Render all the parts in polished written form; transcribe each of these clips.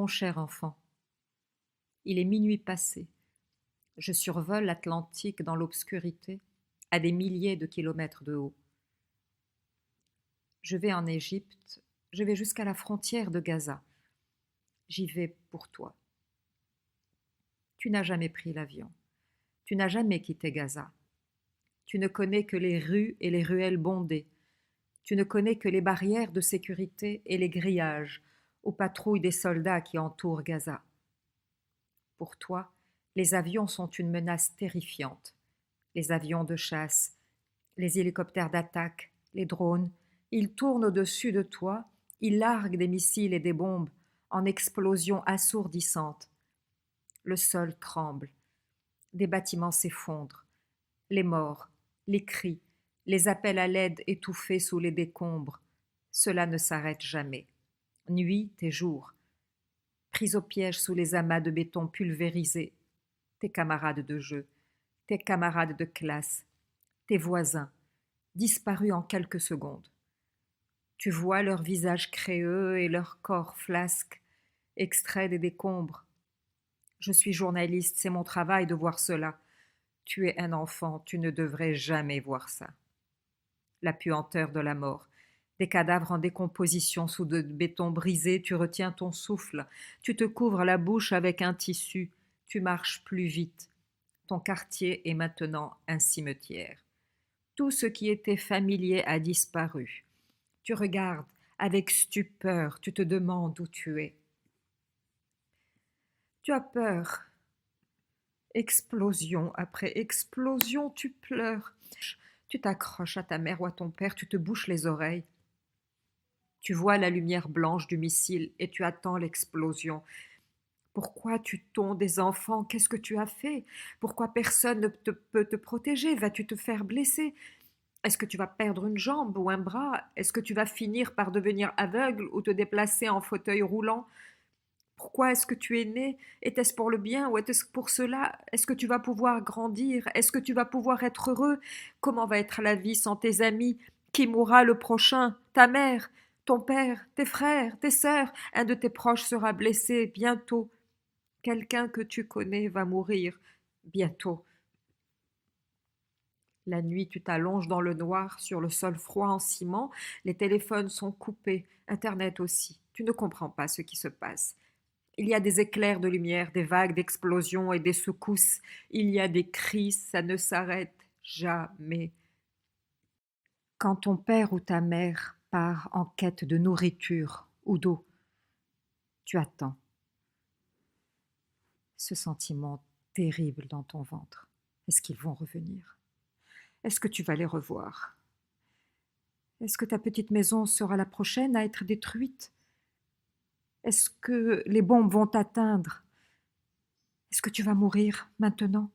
Mon cher enfant, il est minuit passé. Je survole l'Atlantique dans l'obscurité, à des milliers de kilomètres de haut. Je vais en Égypte, je vais jusqu'à la frontière de Gaza. J'y vais pour toi. Tu n'as jamais pris l'avion. Tu n'as jamais quitté Gaza. Tu ne connais que les rues et les ruelles bondées. Tu ne connais que les barrières de sécurité et les grillages aux patrouilles des soldats qui entourent Gaza. Pour toi, les avions sont une menace terrifiante. Les avions de chasse, les hélicoptères d'attaque, les drones, ils tournent au-dessus de toi, ils larguent des missiles et des bombes en explosions assourdissantes. Le sol tremble, des bâtiments s'effondrent, les morts, les cris, les appels à l'aide étouffés sous les décombres, cela ne s'arrête jamais. Nuit et jour, pris au piège sous les amas de béton pulvérisés, tes camarades de jeu, tes camarades de classe, tes voisins, disparus en quelques secondes. Tu vois leurs visages créeux et leurs corps flasques, extraits des décombres. Je suis journaliste, c'est mon travail de voir cela. Tu es un enfant, tu ne devrais jamais voir ça. La puanteur de la mort, des cadavres en décomposition sous de béton brisé, tu retiens ton souffle, tu te couvres la bouche avec un tissu, tu marches plus vite. Ton quartier est maintenant un cimetière. Tout ce qui était familier a disparu. Tu regardes avec stupeur, tu te demandes où tu es. Tu as peur. Explosion après explosion, tu pleures. Tu t'accroches à ta mère ou à ton père, tu te bouches les oreilles. Tu vois la lumière blanche du missile et tu attends l'explosion. Pourquoi tue-t-on des enfants? Qu'est-ce que tu as fait? Pourquoi personne ne peut te protéger? Vas-tu te faire blesser? Est-ce que tu vas perdre une jambe ou un bras? Est-ce que tu vas finir par devenir aveugle ou te déplacer en fauteuil roulant? Pourquoi est-ce que tu es né? Était-ce pour le bien ou était-ce pour cela? Est-ce que tu vas pouvoir grandir? Est-ce que tu vas pouvoir être heureux? Comment va être la vie sans tes amis? Qui mourra le prochain? Ta mère? Ton père? Tes frères? Tes sœurs? Un de tes proches sera blessé bientôt. Quelqu'un que tu connais va mourir bientôt. La nuit, tu t'allonges dans le noir, sur le sol froid en ciment, les téléphones sont coupés, Internet aussi. Tu ne comprends pas ce qui se passe. Il y a des éclairs de lumière, des vagues d'explosions et des secousses. Il y a des cris, ça ne s'arrête jamais. Quand ton père ou ta mère part en quête de nourriture ou d'eau, tu attends. Ce sentiment terrible dans ton ventre. Est-ce qu'ils vont revenir? Est-ce que tu vas les revoir? Est-ce que ta petite maison sera la prochaine à être détruite? Est-ce que les bombes vont t'atteindre? Est-ce que tu vas mourir maintenant?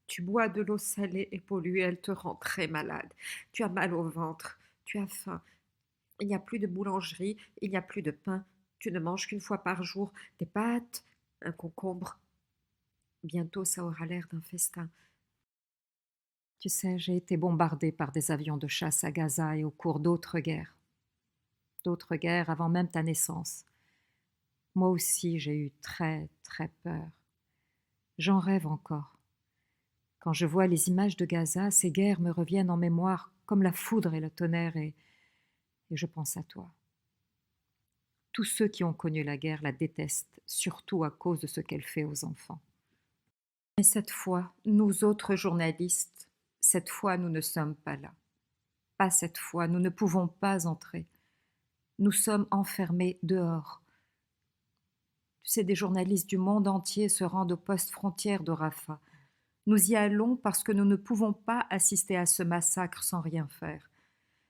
Tu bois de l'eau salée et polluée, elle te rend très malade. Tu as mal au ventre, tu as faim. Il n'y a plus de boulangerie, il n'y a plus de pain. Tu ne manges qu'une fois par jour des pâtes, un concombre. Bientôt, ça aura l'air d'un festin. Tu sais, j'ai été bombardée par des avions de chasse à Gaza et au cours d'autres guerres. D'autres guerres avant même ta naissance. Moi aussi, j'ai eu très, très peur. J'en rêve encore. Quand je vois les images de Gaza, ces guerres me reviennent en mémoire comme la foudre et le tonnerre et je pense à toi. Tous ceux qui ont connu la guerre la détestent, surtout à cause de ce qu'elle fait aux enfants. Mais cette fois, nous autres journalistes, cette fois nous ne sommes pas là. Pas cette fois, nous ne pouvons pas entrer. Nous sommes enfermés dehors. Tu sais, des journalistes du monde entier se rendent au poste frontière de Rafah. Nous y allons parce que nous ne pouvons pas assister à ce massacre sans rien faire.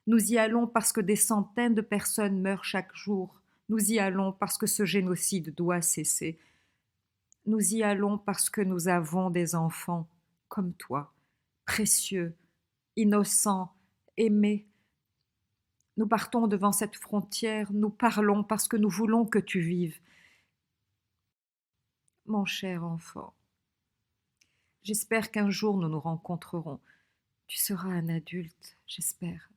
Nous y allons parce que des centaines de personnes meurent chaque jour. Nous y allons parce que ce génocide doit cesser. Nous y allons parce que nous avons des enfants comme toi, précieux, innocents, aimés. Nous partons devant cette frontière, nous parlons parce que nous voulons que tu vives. Mon cher enfant, j'espère qu'un jour nous nous rencontrerons. Tu seras un adulte, j'espère.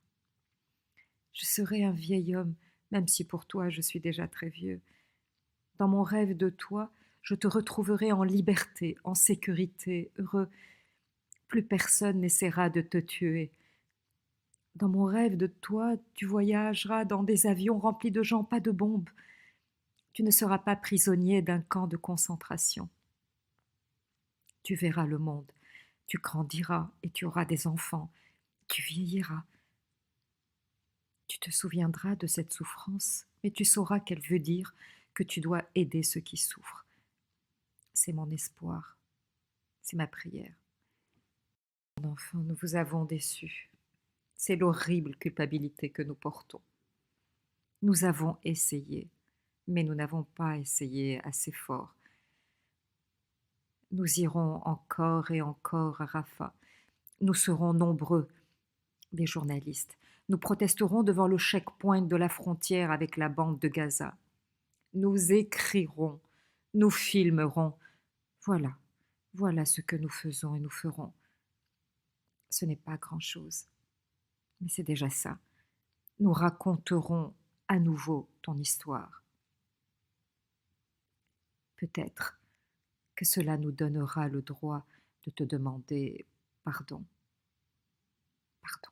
Je serai un vieil homme, même si pour toi je suis déjà très vieux. Dans mon rêve de toi, je te retrouverai en liberté, en sécurité, heureux. Plus personne n'essaiera de te tuer. Dans mon rêve de toi, tu voyageras dans des avions remplis de gens, pas de bombes. Tu ne seras pas prisonnier d'un camp de concentration. Tu verras le monde, tu grandiras et tu auras des enfants, tu vieilliras. Tu te souviendras de cette souffrance, mais tu sauras qu'elle veut dire que tu dois aider ceux qui souffrent. C'est mon espoir, c'est ma prière. Mon enfant, nous vous avons déçus. C'est l'horrible culpabilité que nous portons. Nous avons essayé, mais nous n'avons pas essayé assez fort. Nous irons encore et encore à Rafah. Nous serons nombreux, des journalistes. Nous protesterons devant le checkpoint de la frontière avec la bande de Gaza. Nous écrirons, nous filmerons. Voilà, voilà ce que nous faisons et nous ferons. Ce n'est pas grand-chose, mais c'est déjà ça. Nous raconterons à nouveau ton histoire. Peut-être que cela nous donnera le droit de te demander pardon. Pardon.